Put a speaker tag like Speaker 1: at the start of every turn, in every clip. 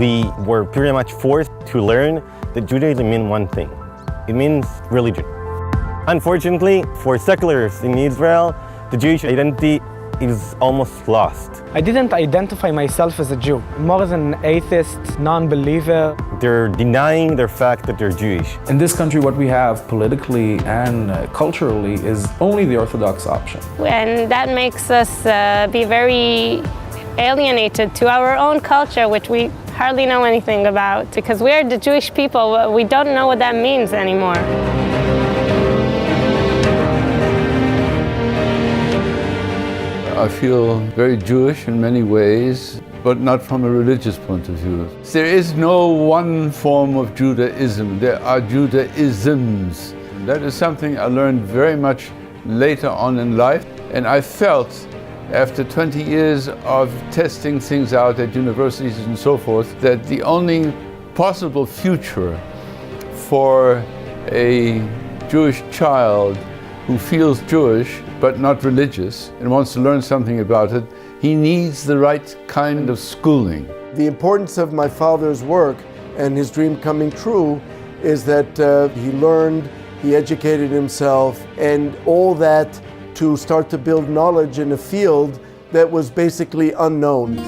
Speaker 1: we were pretty much forced to learn that Judaism means one thing. It means religion. Unfortunately, for secularists in Israel, the Jewish identity is almost lost.
Speaker 2: I didn't identify myself as a Jew, more as an atheist, non-believer.
Speaker 1: They're denying their fact that they're Jewish.
Speaker 3: In this country, what we have politically and culturally is only the Orthodox option.
Speaker 4: And that makes us be very alienated to our own culture, which we hardly know anything about, because we're the Jewish people, but we don't know what that means anymore.
Speaker 5: I feel very Jewish in many ways, but not from a religious point of view. There is no one form of Judaism. There are Judaisms. That is something I learned very much later on in life, and I felt after 20 years of testing things out at universities and so forth, that the only possible future for a Jewish child who feels Jewish but not religious and wants to learn something about it, he needs the right kind of schooling.
Speaker 6: The importance of my father's work and his dream coming true is that he learned, he educated himself, and all that to start to build knowledge in a field that was basically unknown.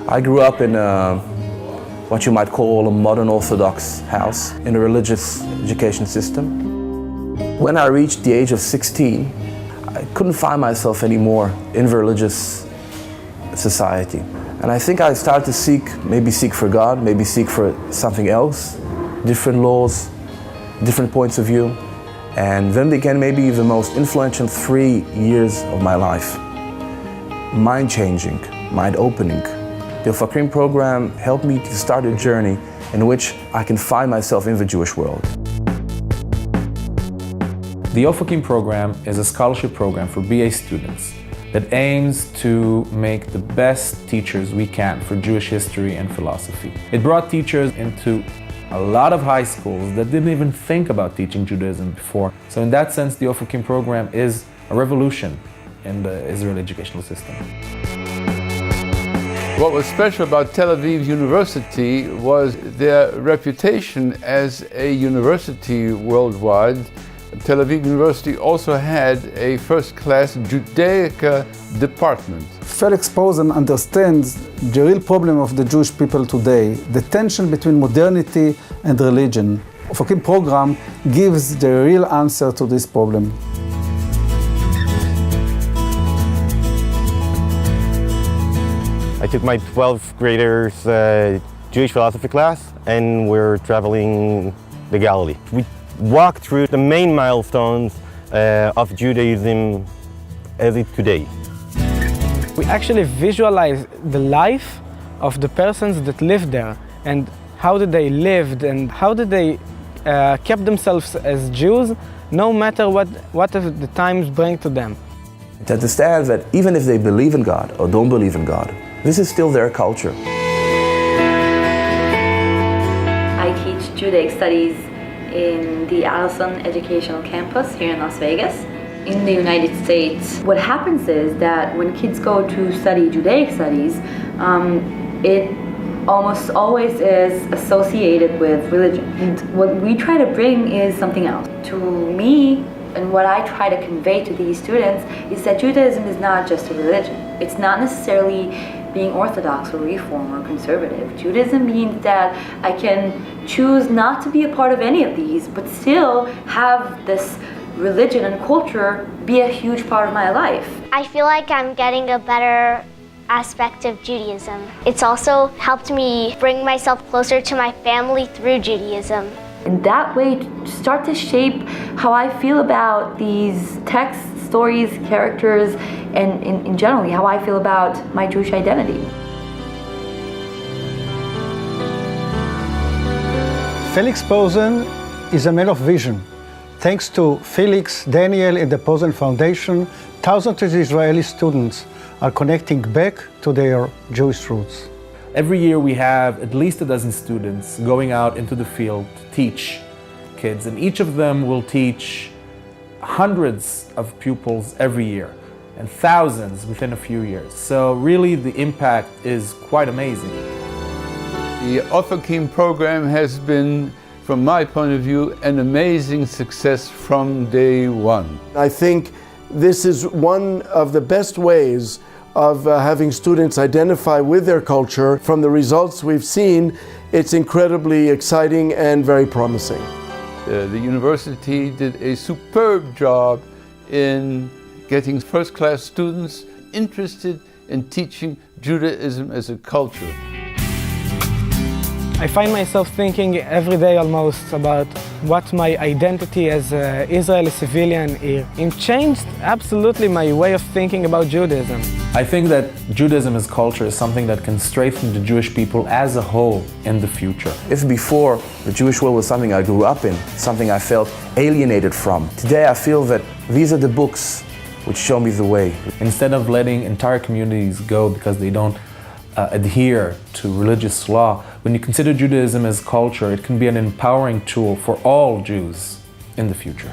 Speaker 7: I grew up in what you might call a modern Orthodox house in a religious education system. When I reached the age of 16, I couldn't find myself anymore in the religious society. And I think I started to seek for God, maybe seek for something else, different laws, different points of view. And then began maybe the most influential 3 years of my life. Mind-changing, mind-opening. The Ofakim program helped me to start a journey in which I can find myself in the Jewish world.
Speaker 3: The Ofakim program is a scholarship program for BA students that aims to make the best teachers we can for Jewish history and philosophy. It brought teachers into a lot of high schools that didn't even think about teaching Judaism before. So in that sense, the Ofakim program is a revolution in the Israeli educational system.
Speaker 5: What was special about Tel Aviv University was their reputation as a university worldwide. Tel Aviv University also had a first-class Judaica department.
Speaker 8: Felix Posen understands the real problem of the Jewish people today, the tension between modernity and religion. Ofakim program gives the real answer to this problem.
Speaker 1: I took my 12th graders Jewish philosophy class, and we're traveling the Galilee. We walked through the main milestones of Judaism as it today.
Speaker 2: We actually visualize the life of the persons that lived there, and how did they lived, and how did they keep themselves as Jews, no matter what the times bring to them.
Speaker 7: To understand that even if they believe in God or don't believe in God, this is still their culture.
Speaker 9: I teach Judaic studies in the Allison Educational Campus here in Las Vegas. In the United States, what happens is that when kids go to study Judaic studies, it almost always is associated with religion. And what we try to bring is something else. To me, and what I try to convey to these students is that Judaism is not just a religion. It's not necessarily being Orthodox or Reform or conservative. Judaism means that I can choose not to be a part of any of these, but still have this religion and culture be a huge part of my life.
Speaker 10: I feel like I'm getting a better aspect of Judaism. It's also helped me bring myself closer to my family through Judaism.
Speaker 9: In that way, start to shape how I feel about these texts, stories, characters, and in generally how I feel about my Jewish identity.
Speaker 8: Felix Posen is a man of vision. Thanks to Felix, Daniel, and the Posen Foundation, thousands of Israeli students are connecting back to their Jewish roots.
Speaker 3: Every year we have at least a dozen students going out into the field to teach kids, and each of them will teach hundreds of pupils every year. and thousands within a few years. So really the impact is quite amazing.
Speaker 5: The Ofakim program has been, from my point of view, an amazing success from day one.
Speaker 6: I think this is one of the best ways of having students identify with their culture. From the results we've seen, it's incredibly exciting and very promising.
Speaker 5: The university did a superb job in getting first-class students interested in teaching Judaism as a culture.
Speaker 2: I find myself thinking every day almost about what my identity as an Israeli civilian is. It changed absolutely my way of thinking about Judaism.
Speaker 3: I think that Judaism as culture is something that can strengthen the Jewish people as a whole in the future.
Speaker 7: If before the Jewish world was something I grew up in, something I felt alienated from, today I feel that these are the books which show me the way.
Speaker 3: Instead of letting entire communities go because they don't adhere to religious law, when you consider Judaism as culture, it can be an empowering tool for all Jews in the future.